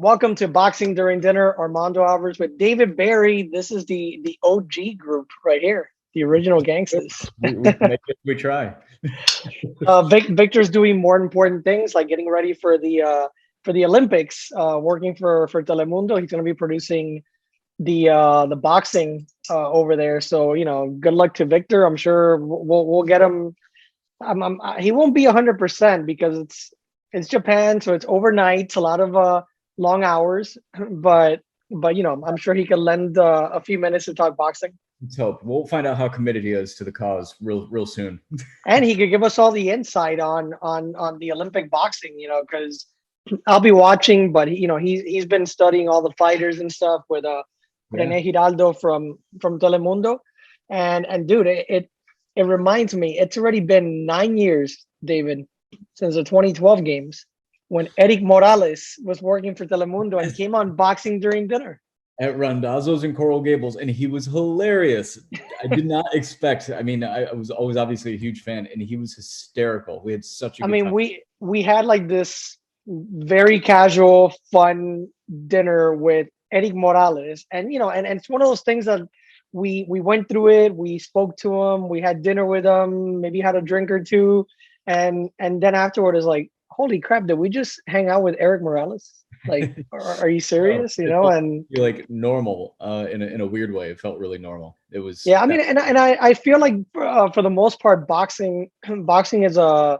Welcome to Boxing During Dinner. Armando Alvarez with David Barry. This is the OG group right here, the original gangsters. We try. Victor's doing more important things like getting ready for the Olympics. Working for Telemundo, he's going to be producing the boxing over there. So good luck to Victor. I'm sure we'll get him. He won't be 100% because it's Japan, so it's overnight. It's a lot of long hours, but I'm sure he could lend a few minutes to talk boxing, Let's hope. We'll find out how committed he is to the cause real soon. and he could give us all the insight on the Olympic boxing. Because I'll be watching, but he's been studying all the fighters and stuff with Rene Giraldo from Telemundo, and dude, it reminds me it's already been 9 years, David, since the 2012 games when Eric Morales was working for Telemundo and came on Boxing During Dinner. At Randazzo's in Coral Gables, and he was hilarious. I did not expect. I mean, I was always obviously a huge fan, and he was hysterical. We had such a good time. We had like this very casual, fun dinner with Eric Morales, and and it's one of those things that we went through it. We spoke to him. We had dinner with him. Maybe had a drink or two, and then afterward is like, holy crap! Did we just hang out with Eric Morales? Like, are you serious? And like normal in a weird way. It felt really normal. It was yeah. I mean, and I feel like for the most part, boxing is a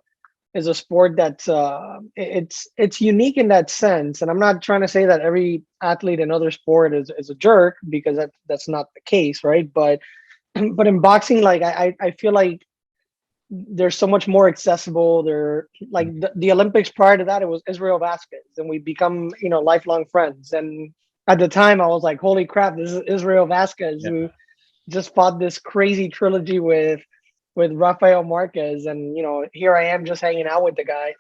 sport that's it's unique in that sense. And I'm not trying to say that every athlete in other sport is a jerk, because that's not the case, right? But in boxing, like I feel like they're so much more accessible. They're like the Olympics prior to that, it was Israel Vasquez, and we become lifelong friends. And at the time, I was like, holy crap, this is Israel Vasquez, who just fought this crazy trilogy with Rafael Marquez, and here I am just hanging out with the guy.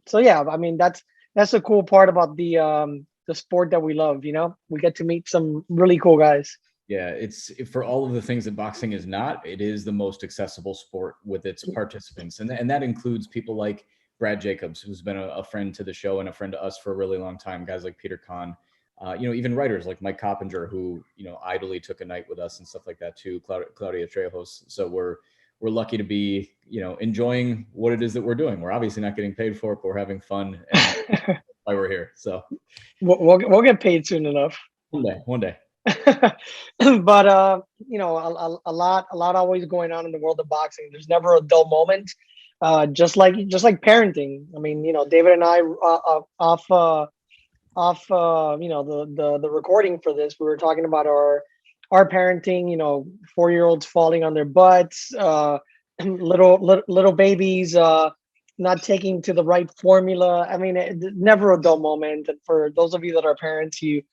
So yeah, I mean that's the cool part about the sport that we love. We get to meet some really cool guys. Yeah, it's for all of the things that boxing is not, it is the most accessible sport with its participants. And that includes people like Brad Jacobs, who's been a friend to the show and a friend to us for a really long time. Guys like Peter Kahn, even writers like Mike Coppinger, who, idly took a night with us and stuff like that too. Claudia Trejos. So we're lucky to be, enjoying what it is that we're doing. We're obviously not getting paid for it, but we're having fun. And that's why we're here. So we'll get paid soon enough. One day. But a lot always going on in the world of boxing. There's never a dull moment. Just like parenting. I mean, David and I off the recording for this, we were talking about our parenting. 4-year-olds falling on their butts, little babies not taking to the right formula. I mean, never a dull moment. And for those of you that are parents, you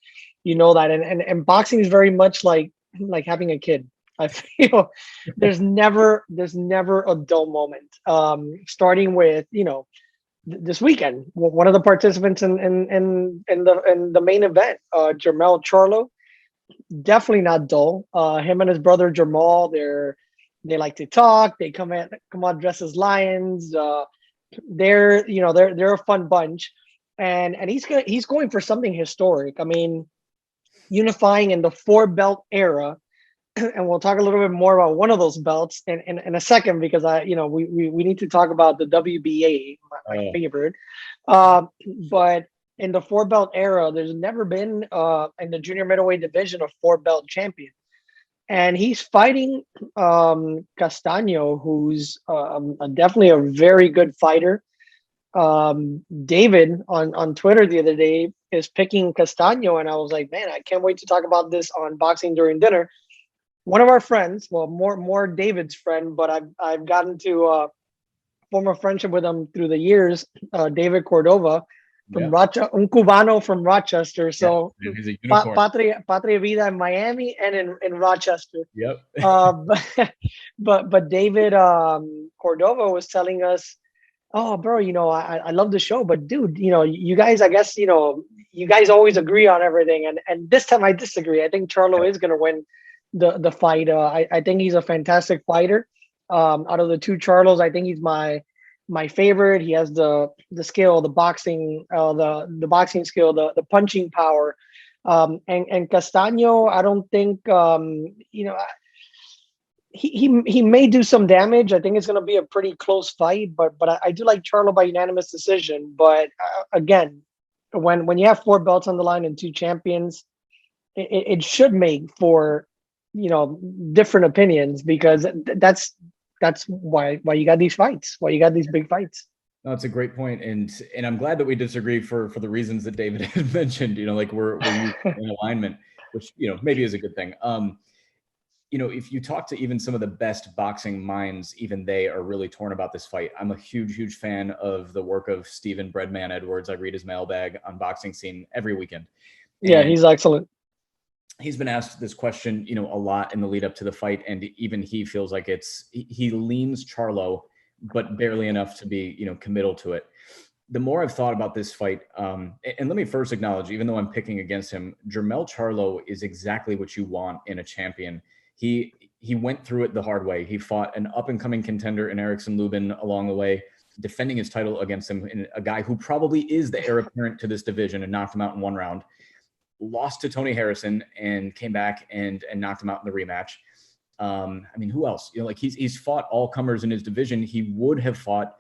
know that. And boxing is very much like having a kid. I feel there's never a dull moment. Starting with this weekend, one of the participants in the main event, Jermell Charlo, definitely not dull. Him and his brother Jermell, they like to talk. They come out dressed as lions. They're a fun bunch, and he's going for something historic. I mean, unifying in the 4-belt era, and we'll talk a little bit more about one of those belts in a second, because we need to talk about the WBA, my favorite. But in the 4-belt era, there's never been in the junior middleweight division a 4-belt champion. And he's fighting Castaño, who's definitely a very good fighter. David on Twitter the other day is picking Castaño, and I was like, man, I can't wait to talk about this on Boxing During Dinner. One of our friends, well, more David's friend, but I've gotten to form a friendship with him through the years. David Cordova from Rochester, un cubano from Rochester. So Patria Vida in Miami and in Rochester. Yep. But David Cordova was telling us, oh, bro, I love the show, but dude, you guys, I guess, you guys always agree on everything. And this time I disagree. I think Charlo is going to win the fight. I think he's a fantastic fighter. Out of the two Charlos, I think he's my my favorite. He has the skill, the boxing, the boxing skill, the punching power. And Castaño, I don't think he may do some damage. I think it's going to be a pretty close fight, but I do like Charlo by unanimous decision. But again, when you have four belts on the line and two champions, it should make for different opinions, because that's why you got these fights, why you got these big fights. No, it's a great point, and I'm glad that we disagree for the reasons that David had mentioned. Like we're in alignment, which maybe is a good thing. If you talk to even some of the best boxing minds, even they are really torn about this fight. I'm a huge fan of the work of Stephen Breadman Edwards. I read his mailbag on Boxing Scene every weekend. Yeah, he's excellent. He's been asked this question, a lot in the lead up to the fight, and even he feels like he leans Charlo, but barely enough to be, committal to it. The more I've thought about this fight, and let me first acknowledge, even though I'm picking against him, Jermell Charlo is exactly what you want in a champion. He went through it the hard way. He fought an up-and-coming contender in Erickson Lubin along the way, defending his title against him, and a guy who probably is the heir apparent to this division, and knocked him out in one round. Lost to Tony Harrison and came back and knocked him out in the rematch. Who else? He's fought all comers in his division. He would have fought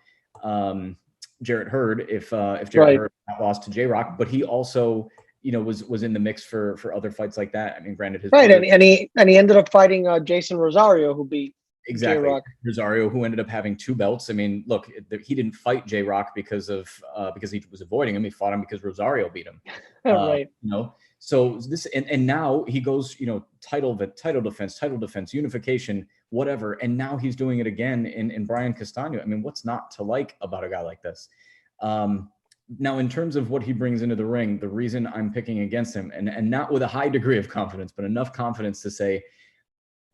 Jarrett Hurd if Jarrett Hurd lost to J-Rock, but he also was in the mix for other fights like that. Granted, his brother, and he ended up fighting Jason Rosario, who beat exactly J-Rock. Rosario, who ended up having two belts. Look, he didn't fight J-Rock because he was avoiding him. He fought him because Rosario beat him. Right. So this and now he goes, title defense, unification, whatever, and now he's doing it again in Brian Castaño. What's not to like about a guy like this? Now, in terms of what he brings into the ring, the reason I'm picking against him, and not with a high degree of confidence, but enough confidence to say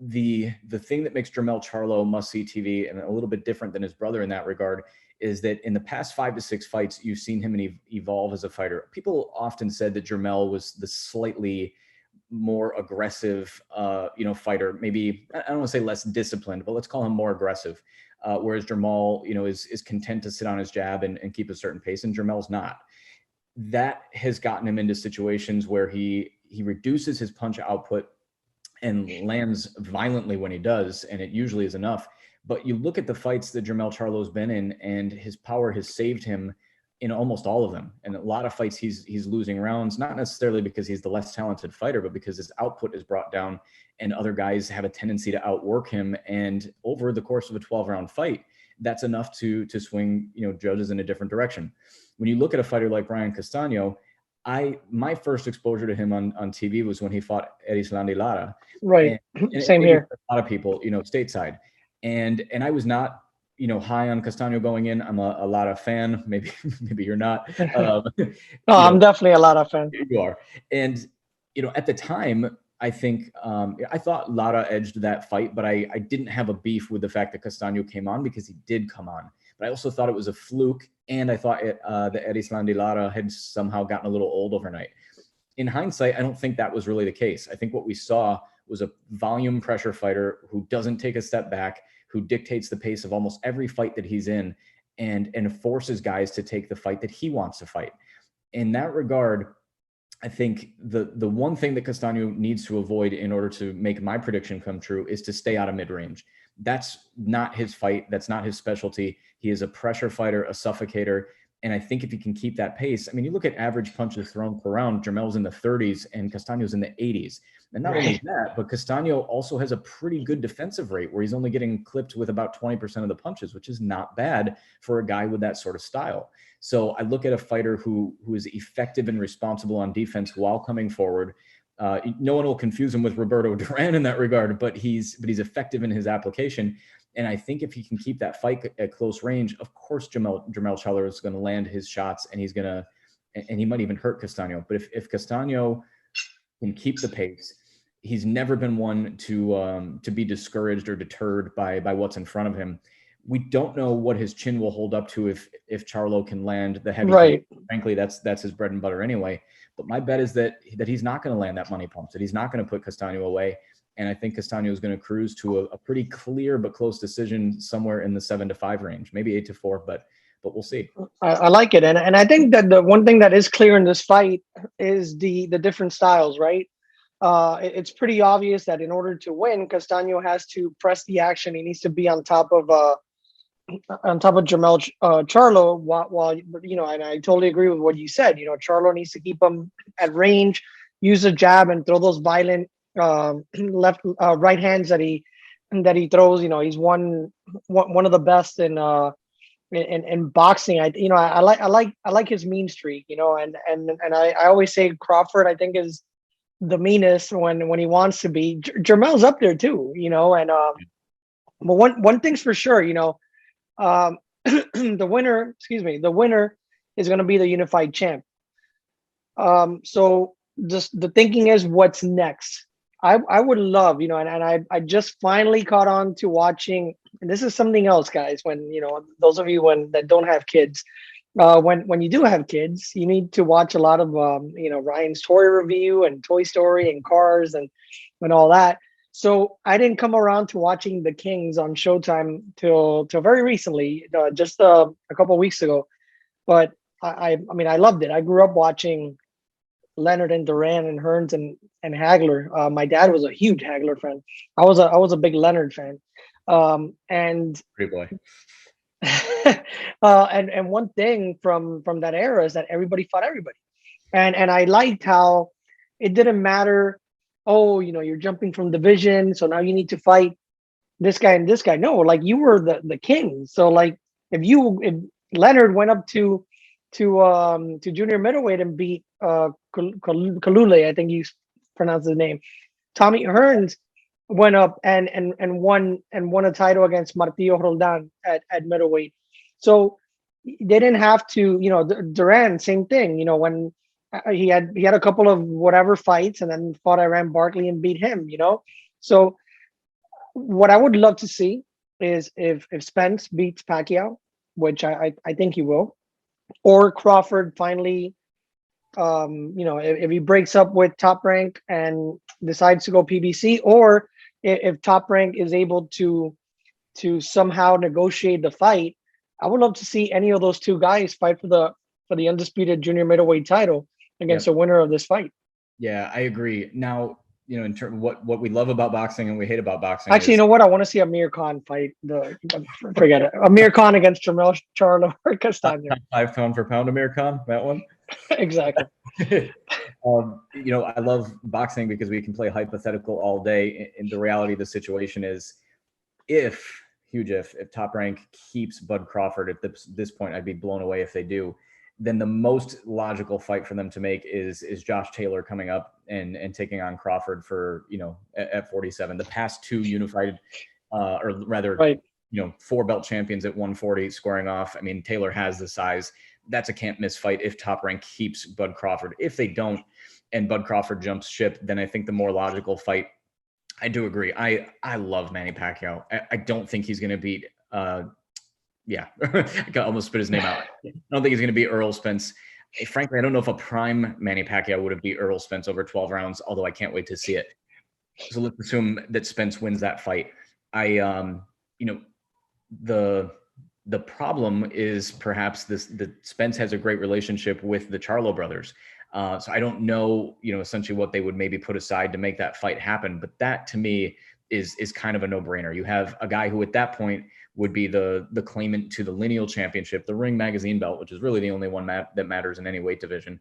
the thing that makes Jermell Charlo must-see TV and a little bit different than his brother in that regard is that in the past 5 to 6 fights, you've seen him evolve as a fighter. People often said that Jermell was the slightly more aggressive, fighter. Maybe, I don't want to say less disciplined, but let's call him more aggressive. Whereas Jermell, is content to sit on his jab and keep a certain pace, and Jermell's not. That has gotten him into situations where he reduces his punch output and lands violently when he does, and it usually is enough. But you look at the fights that Jermell Charlo's been in, and his power has saved him in almost all of them. And a lot of fights he's losing rounds, not necessarily because he's the less talented fighter, but because his output is brought down and other guys have a tendency to outwork him. And over the course of a 12-round fight, that's enough to swing, judges in a different direction. When you look at a fighter like Brian Castaño, my first exposure to him on TV was when he fought Erislandy Lara. Right. And same here. A lot of people, stateside. And I was not, high on Castaño going in. I'm a Lara fan. Maybe you're not. I'm definitely a Lara fan. You are. And, at the time, I think I thought Lara edged that fight, but I didn't have a beef with the fact that Castaño came on because he did come on. But I also thought it was a fluke, and I thought that Erislandy Lara had somehow gotten a little old overnight. In hindsight, I don't think that was really the case. I think what we saw was a volume pressure fighter who doesn't take a step back, who dictates the pace of almost every fight that he's in, and forces guys to take the fight that he wants to fight. In that regard, I think the one thing that Castaño needs to avoid in order to make my prediction come true is to stay out of mid-range. That's not his fight. That's not his specialty. He is a pressure fighter, a suffocator. And I think if he can keep that pace, you look at average punches thrown per round, Jermell's in the 30s and Castaño's in the 80s. And not only that, but Castaño also has a pretty good defensive rate where he's only getting clipped with about 20% of the punches, which is not bad for a guy with that sort of style. So I look at a fighter who is effective and responsible on defense while coming forward. No one will confuse him with Roberto Duran in that regard, but he's effective in his application. And I think if he can keep that fight at close range, of course, Jermell Charlo is going to land his shots, and he might even hurt Castaño. But if Castaño can keep the pace, he's never been one to be discouraged or deterred by what's in front of him. We don't know what his chin will hold up to if Charlo can land the heavy. Right. Frankly, that's his bread and butter anyway. But my bet is that he's not going to land that money pump, that he's not going to put Castaño away. And I think Castaño is going to cruise to a pretty clear but close decision somewhere in the 7-5 range, maybe 8-4, but we'll see. I like it, and I think that the one thing that is clear in this fight is the different styles, right? It's pretty obvious that in order to win, Castaño has to press the action. He needs to be on top of Jermell Charlo, while and I totally agree with what you said. Charlo needs to keep him at range, use a jab, and throw those violent right hands that he throws. He's one of the best in boxing. I like his mean streak. And I always say Crawford, I think, is the meanest when he wants to be. Jermell's up there too. And but one thing's for sure. The winner is going to be the unified champ. So just the thinking is, what's next? I would love, and I just finally caught on to watching, and this is something else, guys. When those of you that don't have kids, when you do have kids, you need to watch a lot of Ryan's toy review and Toy Story and Cars and all that. So I didn't come around to watching The Kings on Showtime till very recently, just a couple of weeks ago. But I loved it. I grew up watching Leonard and Duran and Hearns and Hagler. My dad was a huge Hagler fan. I was a big Leonard fan. And Pretty boy. and one thing from that era is that everybody fought everybody, and I liked how it didn't matter. Oh, you're jumping from division, so now you need to fight this guy and this guy. No, like, you were the king. So, like, if Leonard went up to junior middleweight and beat Kalule, I think you pronounce his name. Tommy Hearns went up and won a title against Martillo Roldan at middleweight. So they didn't have to. Duran, same thing. When he had a couple of whatever fights and then fought Iran Barkley and beat him. So what I would love to see is if Spence beats Pacquiao, which I think he will, or Crawford finally, if he breaks up with Top Rank and decides to go PBC, or if Top Rank is able to somehow negotiate the fight, I would love to see any of those two guys fight for the undisputed junior middleweight title against the winner of this fight. Yeah, I agree. Now, in terms of what we love about boxing and we hate about boxing. Actually, you know what? I want to see Amir Khan fight. Forget it. Amir Khan against Jermell Charlo or Castaño. 5 pound for pound Amir Khan, that one. Exactly. I love boxing because we can play hypothetical all day. And the reality of the situation is, if Top Rank keeps Bud Crawford at this point, I'd be blown away if they do. Then the most logical fight for them to make is Josh Taylor coming up and taking on Crawford for, at 47. The past two unified, or rather, right, 4 belt champions at 140 squaring off. I mean, Taylor has the size. That's a can't miss fight if Top Rank keeps Bud Crawford. If they don't and Bud Crawford jumps ship, then I think the more logical fight, I do agree. I love Manny Pacquiao. I don't think he's going to beat I almost spit his name out. I don't think he's going to beat Earl Spence. Frankly, I don't know if a prime Manny Pacquiao would have beat Earl Spence over 12 rounds, although I can't wait to see it. So let's assume that Spence wins that fight. The problem is perhaps that Spence has a great relationship with the Charlo brothers. So I don't know, essentially what they would maybe put aside to make that fight happen. But that, to me, is kind of a no-brainer. You have a guy who at that point would be the claimant to the lineal championship, the Ring Magazine belt, which is really the only one that matters in any weight division.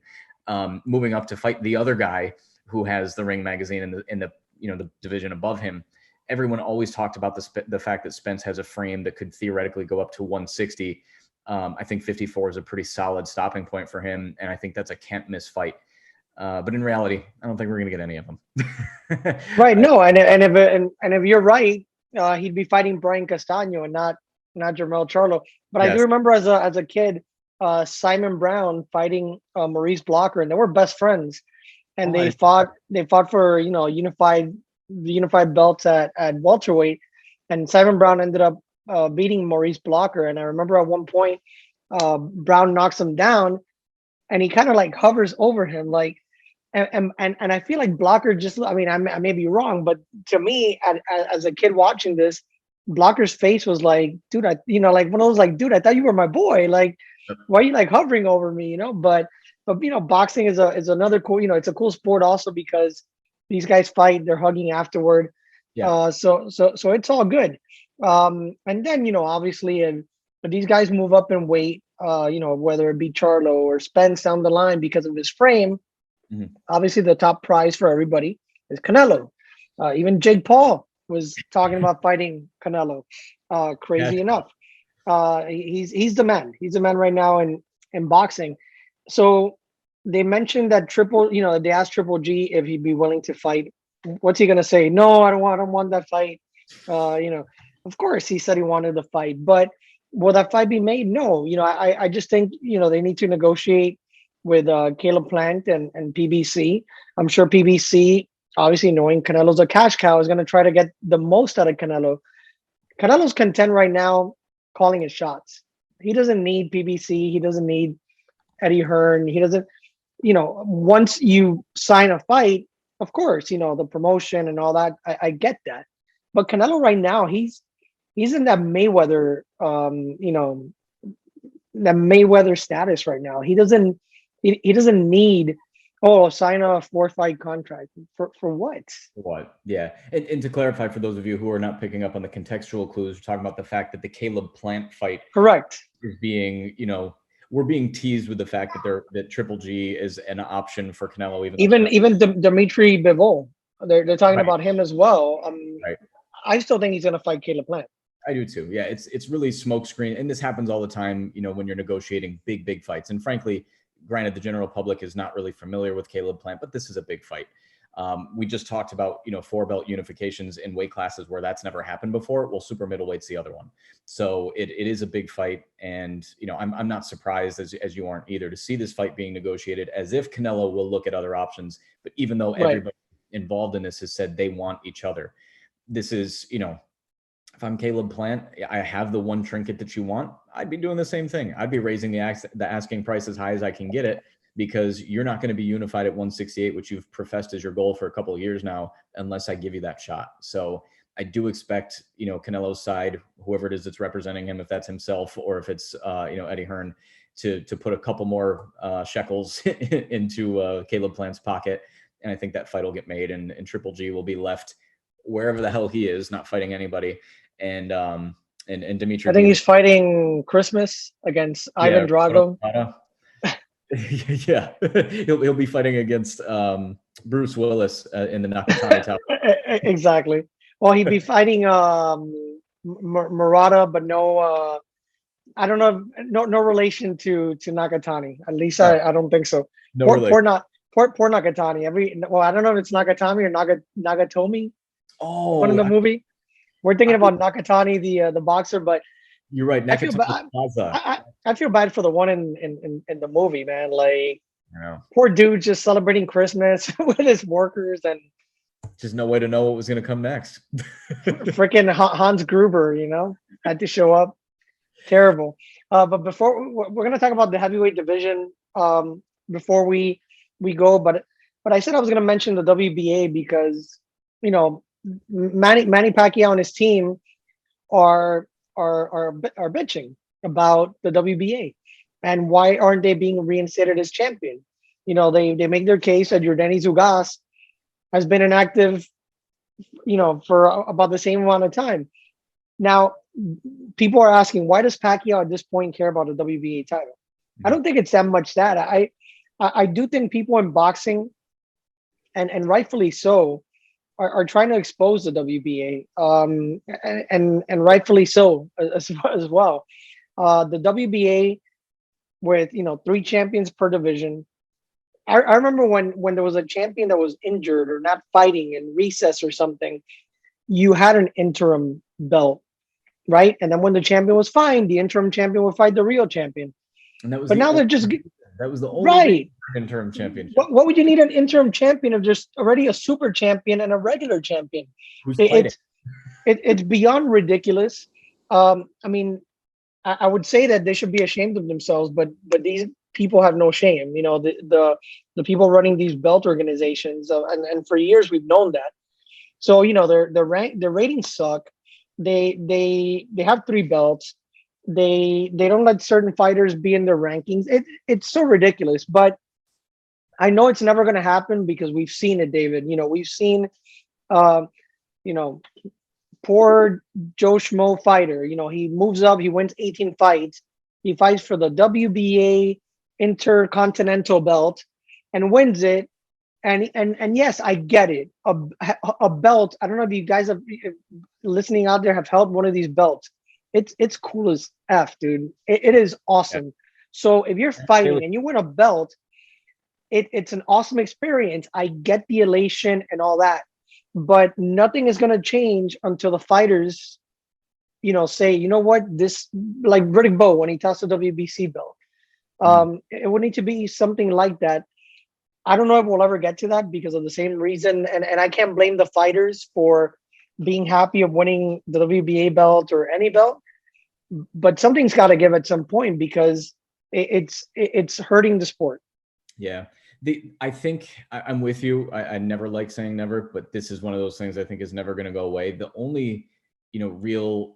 Moving up to fight the other guy who has the Ring Magazine in the division above him. Everyone always talked about the fact that Spence has a frame that could theoretically go up to 160. I think 54 is a pretty solid stopping point for him, and I think that's a can't miss fight. But in reality, I don't think we're going to get any of them. Right? No, and if you're right, he'd be fighting Brian Castaño and not Jermell Charlo. But yes. I do remember as a kid, Simon Brown fighting Maurice Blocker, and they were best friends, and they fought for unified belts at welterweight, and Simon Brown ended up beating Maurice Blocker. And I remember at one point, Brown knocks him down, and he kind of like hovers over him, like And I feel like Blocker just, I mean, I may be wrong, but to me, as a kid watching this, Blocker's face was like, dude, like one of those like, dude, I thought you were my boy. Like, why are you like hovering over me? But boxing is another cool, it's a cool sport also because these guys fight, they're hugging afterward. Yeah. So it's all good. And then, obviously, if these guys move up in weight, whether it be Charlo or Spence down the line because of his frame, obviously the top prize for everybody is Canelo. Even Jake Paul was talking about fighting Canelo. Crazy enough. He's the man. He's the man right now in boxing. So they mentioned that they asked Triple G if he'd be willing to fight. What's he gonna say? No, I don't want that fight. Of course he said he wanted the fight, but will that fight be made? No. I just think they need to negotiate with Caleb Plant and PBC. I'm sure PBC, obviously knowing Canelo's a cash cow, is going to try to get the most out of Canelo. Canelo's content right now calling his shots. He doesn't need PBC. He doesn't need Eddie Hearn. He doesn't, once you sign a fight, of course, the promotion and all that, I get that. But Canelo right now, he's in that Mayweather, that Mayweather status right now. He doesn't need sign a 4-fight contract for what? What? Yeah. And to clarify for those of you who are not picking up on the contextual clues, we're talking about the fact that the Caleb Plant fight Correct. is being, we're being teased with the fact that Triple G is an option for Canelo. Even Dimitri Bivol, they're talking Right. about him as well. Right. I still think he's going to fight Caleb Plant. I do too. Yeah, it's really smokescreen, and this happens all the time. When you're negotiating big fights, and frankly, granted, the general public is not really familiar with Caleb Plant, but this is a big fight. We just talked about 4-belt unifications in weight classes where that's never happened before. Well, super middleweight's the other one, so it is a big fight, and I'm not surprised as you aren't either to see this fight being negotiated as if Canelo will look at other options, but even though everybody involved in this has said they want each other, this is if I'm Caleb Plant, I have the one trinket that you want, I'd be doing the same thing. I'd be raising the asking price as high as I can get it, because you're not going to be unified at 168, which you've professed as your goal for a couple of years now, unless I give you that shot. So I do expect, Canelo's side, whoever it is that's representing him, if that's himself or if it's, Eddie Hearn, to put a couple more shekels into Caleb Plant's pocket. And I think that fight will get made, and Triple G will be left wherever the hell he is, not fighting anybody. And Dimitri, I think he's fighting Christmas against Ivan Drago. Yeah, he'll be fighting against Bruce Willis in the Nakatani Tower. Exactly. Well, he'd be fighting Murata, but no, I don't know, no relation to Nakatani. At least I don't think so. No poor Nakatani. I don't know if it's Nakatami or Nagatomi. Oh, one in the movie. We're thinking about Nakatani, the boxer, but you're right. I feel bad for the one in the movie, man. Like, poor dude just celebrating Christmas with his workers, and just no way to know what was going to come next. Freaking Hans Gruber, had to show up. Terrible. But before we're going to talk about the heavyweight division, before we go, but I said I was going to mention the WBA because Manny Pacquiao and his team are bitching about the WBA and why aren't they being reinstated as champion. They make their case that Yordenis Ugas has been inactive for about the same amount of time. Now people are asking, why does Pacquiao at this point care about the WBA title? I don't think it's that much that I do think people in boxing, and rightfully so, are trying to expose the WBA, and rightfully so as well. The WBA with 3 champions per division. I remember when there was a champion that was injured or not fighting in recess or something, you had an interim belt, right? And then when the champion was fine, the interim champion would fight the real champion. And that was that was the only interim championship. What would you need an interim champion of just already a super champion and a regular champion? It's beyond ridiculous. I mean, I would say that they should be ashamed of themselves, but people have no shame. You know, the people running these belt organizations, and for years we've known that. So you know, their ratings suck. They have 3 belts. They don't let certain fighters be in their rankings. It's so ridiculous. But I know it's never going to happen because we've seen it, David. You know, we've seen, uh, you know, poor Joe Schmo fighter. You know, he moves up, he wins 18 fights. He fights for the WBA Intercontinental belt and wins it. And yes, I get it. A belt. I don't know if you guys have listening out there have held one of these belts. It's cool as F, dude. It is awesome. So if you're fighting and you win a belt, it's an awesome experience. I get the elation and all that, but nothing is going to change until the fighters, you know, say, you know what, this, like Riddick Bowe when he tossed the WBC belt. It would need to be something like that. I don't know if we'll ever get to that because of the same reason, and I can't blame the fighters for being happy of winning the WBA belt or any belt, but something's got to give at some point because it's hurting the sport. Yeah. I think I'm with you. I never like saying never, but this is one of those things I think is never going to go away. The only, you know, real,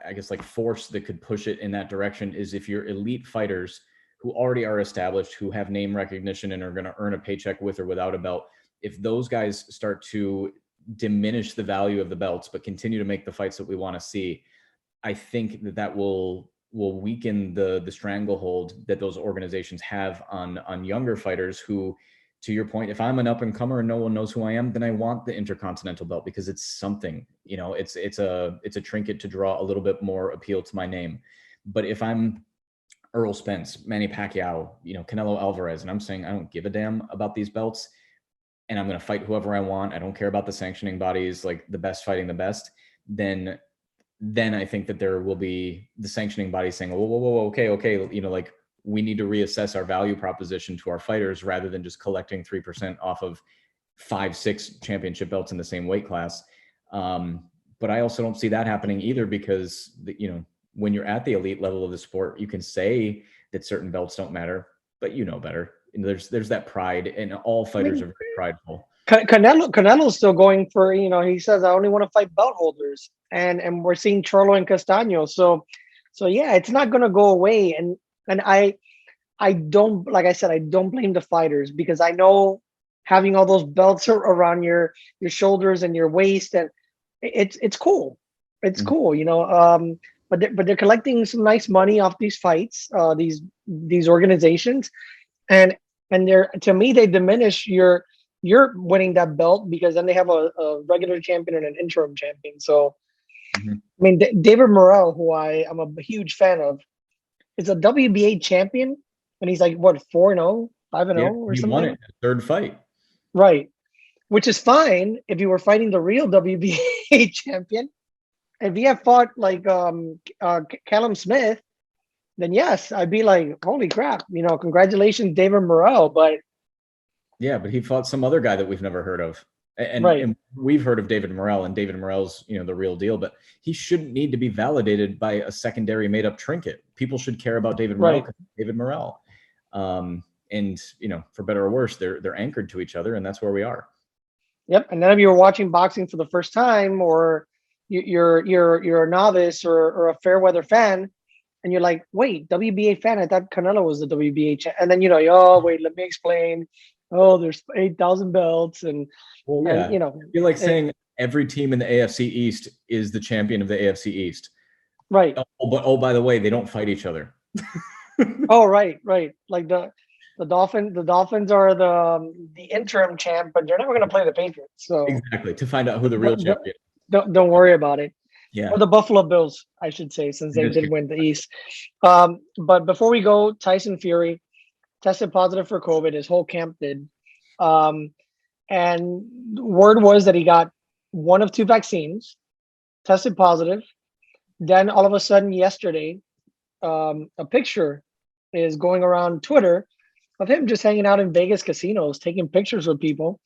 I guess, like force that could push it in that direction is if you're elite fighters who already are established, who have name recognition and are going to earn a paycheck with or without a belt. If those guys start to diminish the value of the belts, but continue to make the fights that we want to see, I think that will weaken the stranglehold that those organizations have on younger fighters who, to your point, if I'm an up and comer and no one knows who I am, then I want the Intercontinental belt because it's something, you know, it's a trinket to draw a little bit more appeal to my name. But if I'm Earl Spence, Manny Pacquiao, you know, Canelo Alvarez, and I'm saying I don't give a damn about these belts and I'm going to fight whoever I want, I don't care about the sanctioning bodies, like the best fighting the best, then I think that there will be the sanctioning body saying, whoa, okay, you know, like we need to reassess our value proposition to our fighters rather than just collecting 3% off of 5-6 championship belts in the same weight class. But I also don't see that happening either because, you know, when you're at the elite level of the sport, you can say that certain belts don't matter, but you know better. And there's that pride, and all fighters are very prideful. Canelo's still going for, you know, he says, I only want to fight belt holders. And we're seeing Charlo and Castaño. So yeah, it's not going to go away. And I don't, like I said, I don't blame the fighters because I know having all those belts around your shoulders and your waist, and it's cool. It's cool, you know. But they're collecting some nice money off these fights, these organizations, and they're, to me, they diminish your winning that belt because then they have a regular champion and an interim champion. So, I mean, David Morrell, who I'm a huge fan of, is a WBA champion, and he's like what 4-0, 5-0, or he something. Won it third fight, right? Which is fine if you were fighting the real WBA champion. If he had fought like Callum Smith, then yes, I'd be like, holy crap, you know, congratulations, David Morrell. But he fought some other guy that we've never heard of. And, right. and we've heard of David Morrell, and David Morrell's, you know, the real deal, but he shouldn't need to be validated by a secondary made up trinket. People should care about David Morrell because David Morrell. And, you know, for better or worse, they're anchored to each other, and that's where we are. Yep. And then if you were watching boxing for the first time, or you're a novice or a fair weather fan, and you're like, wait, WBA fan, I thought Canelo was the WBA champ. And then, you know, oh, wait, let me explain. Oh, there's 8,000 belts. And, and, you know, I feel like saying every team in the AFC East is the champion of the AFC East. Right. Oh, by the way, they don't fight each other. Oh, right. Like the Dolphins are the interim champ, but they're never going to play the Patriots. So exactly, to find out who the real champion is. Don't worry about it. Yeah. Or the Buffalo Bills, I should say, since they did win the East. But before we go, Tyson Fury tested positive for COVID. His whole camp did. And word was that he got one of 2 vaccines, tested positive. Then all of a sudden yesterday, a picture is going around Twitter of him just hanging out in Vegas casinos, taking pictures with people.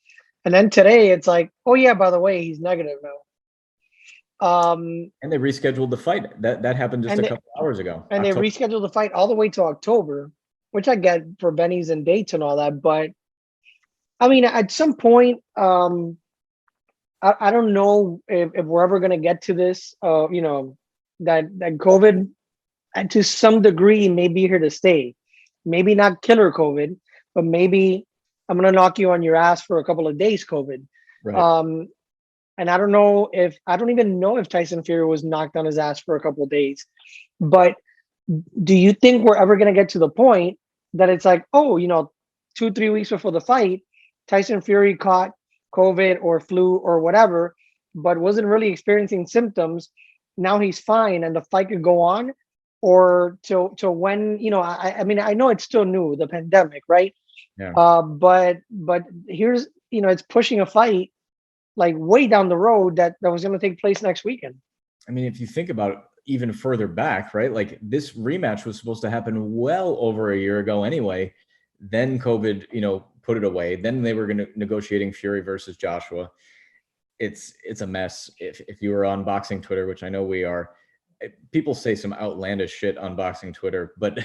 And then today it's like, oh yeah, by the way, he's negative now. And they rescheduled the fight. That happened just a couple hours ago. And October. They rescheduled the fight all the way to October. which I get for Benny's and dates and all that. But I mean, at some point, I don't know if we're ever gonna get to this. That COVID, and to some degree, may be here to stay. Maybe not killer COVID, but maybe I'm gonna knock you on your ass for a couple of days COVID. Right. And I don't even know if Tyson Fury was knocked on his ass for a couple of days. But do you think we're ever gonna get to the point that it's like, oh, 2-3 weeks before the fight, Tyson Fury caught COVID or flu or whatever, but wasn't really experiencing symptoms. Now he's fine and the fight could go on, or to when, I mean, I know it's still new, the pandemic, right? Yeah. But here's, it's pushing a fight like way down the road that was going to take place next weekend. I mean, if you think about it even further back, right? Like this rematch was supposed to happen well over a year ago anyway. Then COVID, put it away. Then they were negotiating Fury versus Joshua. It's a mess. If you were on boxing Twitter, which I know we are, people say some outlandish shit on boxing Twitter, but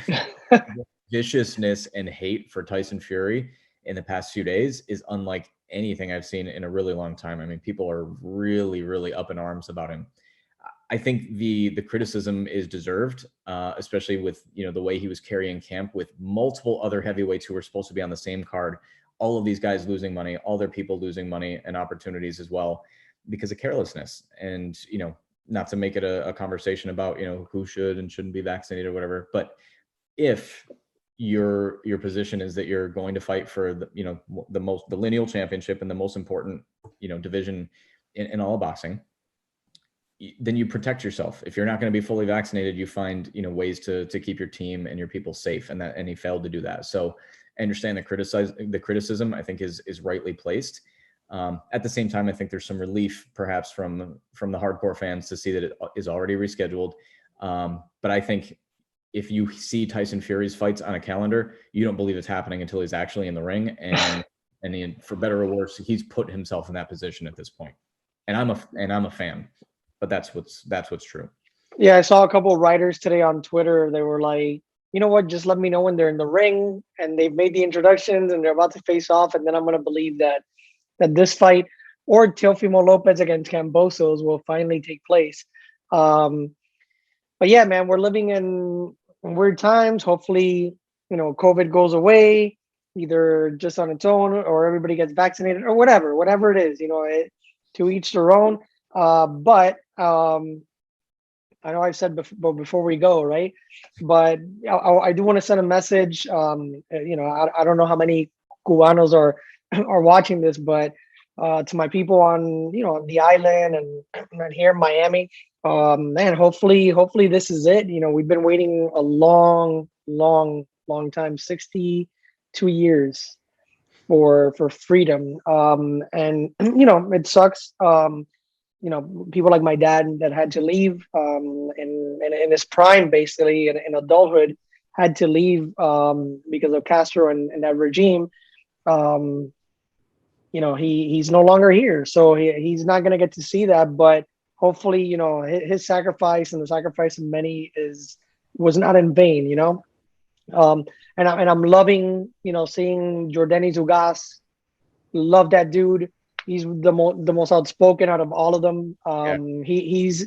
viciousness and hate for Tyson Fury in the past few days is unlike anything I've seen in a really long time. I mean, people are really, really up in arms about him. I think the criticism is deserved, especially with the way he was carrying camp with multiple other heavyweights who were supposed to be on the same card. All of these guys losing money, all their people losing money and opportunities as well because of carelessness. And not to make it a conversation about who should and shouldn't be vaccinated or whatever, but if your position is that you're going to fight for the lineal championship and the most important division in all of boxing, then you protect yourself. If you're not going to be fully vaccinated, you find ways to keep your team and your people safe, and he failed to do that. So I understand the criticism, I think is rightly placed. At the same time, I think there's some relief perhaps from the hardcore fans to see that it is already rescheduled. But I think if you see Tyson Fury's fights on a calendar, you don't believe it's happening until he's actually in the ring. And for better or worse, he's put himself in that position at this point. And I'm a fan, but that's what's true. Yeah, I saw a couple of writers today on Twitter. They were like, you know what, just let me know when they're in the ring and they've made the introductions and they're about to face off, and then I'm going to believe that this fight or Teofimo Lopez against Cambosos will finally take place. But yeah, man, we're living in weird times. Hopefully, COVID goes away, either just on its own or everybody gets vaccinated or whatever it is, to each their own. But I know I've said before we go, right? But I do want to send a message. I don't know how many Cubanos are watching this, but to my people on the island and here in Miami, man, hopefully this is it. We've been waiting a long time, 62 years for freedom. And it sucks. People like my dad that had to leave in his prime, basically in adulthood, had to leave because of Castro and that regime. He's no longer here, so he's not going to get to see that. But hopefully, his sacrifice and the sacrifice of many was not in vain. And I'm loving seeing Jordanis Ugas. Love that dude. He's the most outspoken out of all of them. He's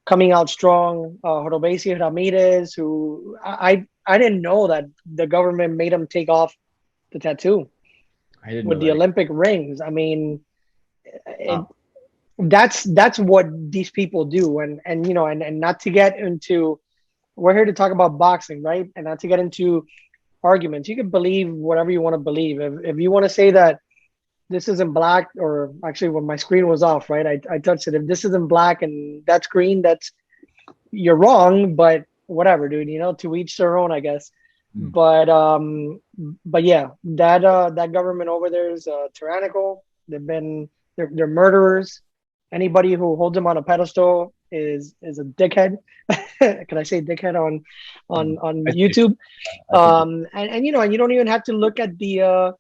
coming out strong. Jorobesi Ramirez, who I didn't know that the government made him take off the tattoo with the Olympic rings. I mean, that's what these people do. And not to get into, we're here to talk about boxing, right? And not to get into arguments. You can believe whatever you want to believe. If you want to say that this isn't black, or actually when my screen was off, right, I touched it. If this isn't black and that's green, you're wrong. But whatever, dude. To each their own, I guess. But yeah, that government over there is tyrannical. They're murderers. Anybody who holds them on a pedestal is a dickhead. Can I say dickhead on YouTube? And you don't even have to look at the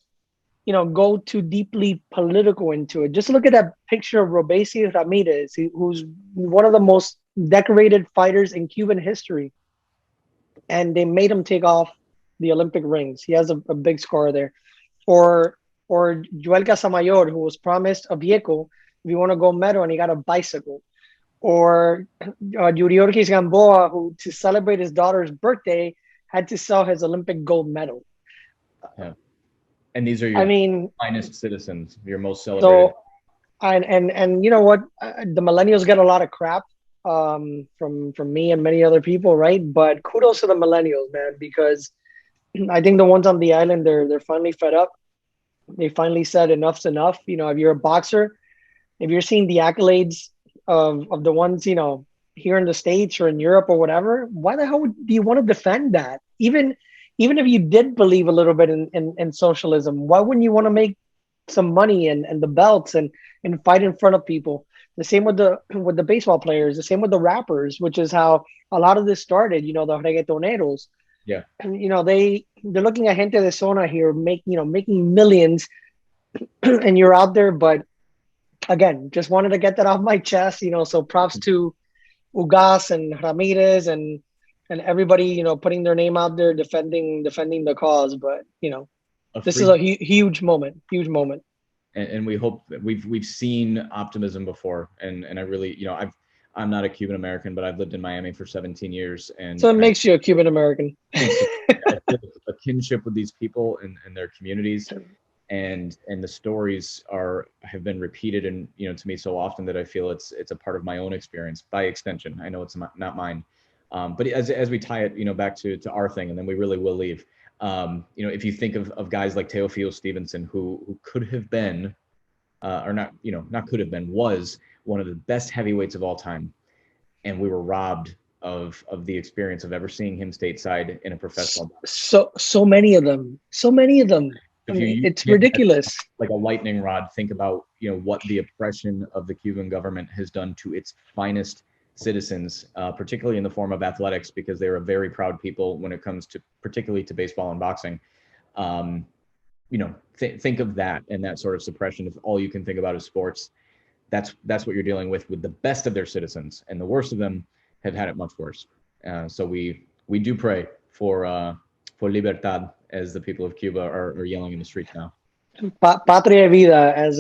go too deeply political into it. Just look at that picture of Robesi Ramirez, who's one of the most decorated fighters in Cuban history, and they made him take off the Olympic rings. He has a big scar there. Or Joel Casamayor, who was promised a vehicle if you want to go medal, and he got a bicycle. Or Yuriorkis Gamboa, who to celebrate his daughter's birthday had to sell his Olympic gold medal. Yeah. And these are I your mean, finest citizens, your most celebrated. so and you know what? The millennials get a lot of crap from me and many other people, right? But kudos to the millennials, man, because I think the ones on the island, they're finally fed up. They finally said enough's enough. You know, if you're a boxer, if you're seeing the accolades of the ones, you know, here in the States or in Europe or whatever, why the hell do you want to defend that? Even if you did believe a little bit in socialism, why wouldn't you want to make some money and the belts and fight in front of people? The same with the baseball players, the same with the rappers, which is how a lot of this started, you know, the reggaetoneros. Yeah. And you know, they're looking at gente de zona here, making millions, and you're out there. But again, just wanted to get that off my chest, you know. So props to Ugas and Ramirez and everybody, you know, putting their name out there, defending the cause. But you know, this is a huge moment, and we hope that we've seen optimism before, and I really, you know, I'm not a Cuban American, but I've lived in Miami for 17 years, and so it makes you a Cuban American. I feel a kinship with these people and their communities, and the stories have been repeated, and you know, to me so often that I feel it's a part of my own experience by extension. I know it's not mine, but as we tie it, you know, back to our thing, and then we really will leave. You know, if you think of guys like Teofilo Stevenson, who could have been, or not, you know, not could have been, was one of the best heavyweights of all time, and we were robbed of the experience of ever seeing him stateside in a professional. So many of them. I mean, it's ridiculous. Like a lightning rod. Think about, you know, what the oppression of the Cuban government has done to its finest citizens, particularly in the form of athletics, because they're a very proud people when it comes to particularly to baseball and boxing. You know, think of that and that sort of suppression. If all you can think about is sports, that's what you're dealing with the best of their citizens, and the worst of them have had it much worse. So we do pray for libertad, as the people of Cuba are yelling in the streets now. Patria vida, as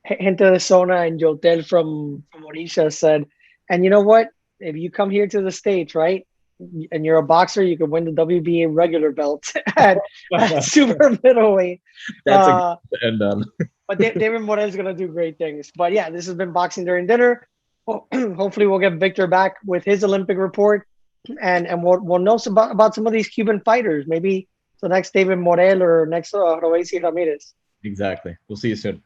gente de zona and Jotel from Orisha said. And you know what? If you come here to the States, right, and you're a boxer, you can win the WBA regular belt at super middleweight. That's a good to end on. But David Morel is going to do great things. But yeah, this has been Boxing During Dinner. Hopefully we'll get Victor back with his Olympic report, and we'll know about some of these Cuban fighters. Maybe the next David Morel or next Royce Ramirez. Exactly. We'll see you soon.